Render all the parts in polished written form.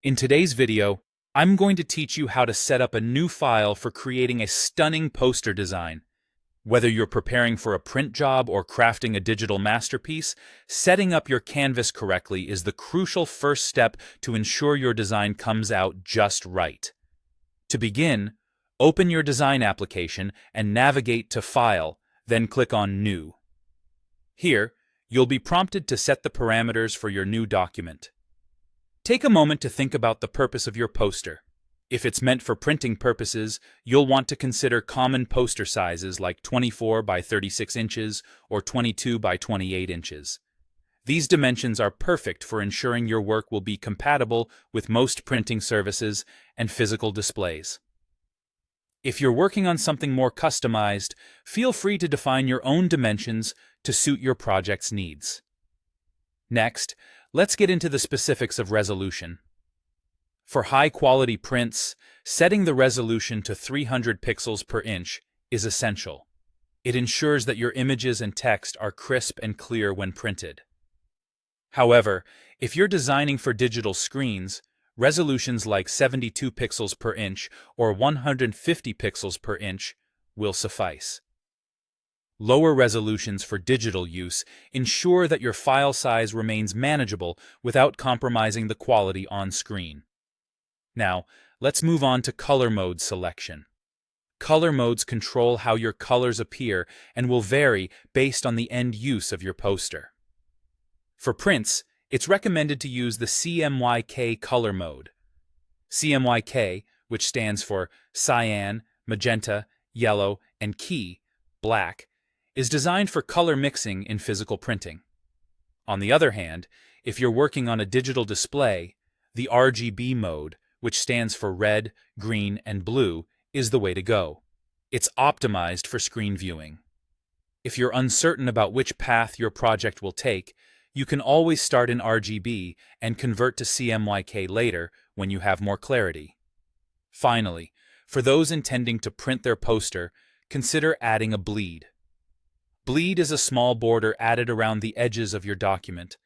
In today's video, I'm going to teach you how to set up a new file for creating a stunning poster design. Whether you're preparing for a print job or crafting a digital masterpiece, setting up your canvas correctly is the crucial first step to ensure your design comes out just right. To begin, open your design application and navigate to File, then click on New. Here, you'll be prompted to set the parameters for your new document. Take a moment to think about the purpose of your poster. If it's meant for printing purposes, you'll want to consider common poster sizes like 24 by 36 inches or 22 by 28 inches. These dimensions are perfect for ensuring your work will be compatible with most printing services and physical displays. If you're working on something more customized, feel free to define your own dimensions to suit your project's needs. Next, let's get into the specifics of resolution. For high-quality prints, setting the resolution to 300 pixels per inch is essential. It ensures that your images and text are crisp and clear when printed. However, if you're designing for digital screens, resolutions like 72 pixels per inch or 150 pixels per inch will suffice. Lower resolutions for digital use ensure that your file size remains manageable without compromising the quality on screen. Now, let's move on to color mode selection. Color modes control how your colors appear and will vary based on the end use of your poster. For prints, it's recommended to use the CMYK color mode. CMYK, which stands for cyan, magenta, yellow, and key, black, is designed for color mixing in physical printing. On the other hand, if you're working on a digital display, the RGB mode, which stands for red, green, and blue, is the way to go. It's optimized for screen viewing. If you're uncertain about which path your project will take, you can always start in RGB and convert to CMYK later when you have more clarity. Finally, for those intending to print their poster, consider adding a bleed. Bleed is a small border added around the edges of your document.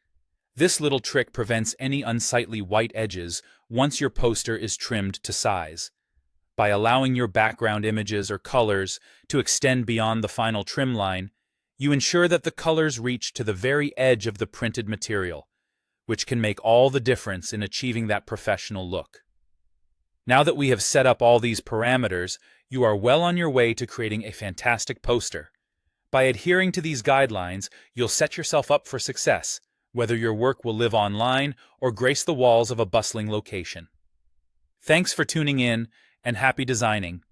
This little trick prevents any unsightly white edges once your poster is trimmed to size. By allowing your background images or colors to extend beyond the final trim line, you ensure that the colors reach to the very edge of the printed material, which can make all the difference in achieving that professional look. Now that we have set up all these parameters, you are well on your way to creating a fantastic poster. By adhering to these guidelines, you'll set yourself up for success, whether your work will live online or grace the walls of a bustling location. Thanks for tuning in, and happy designing!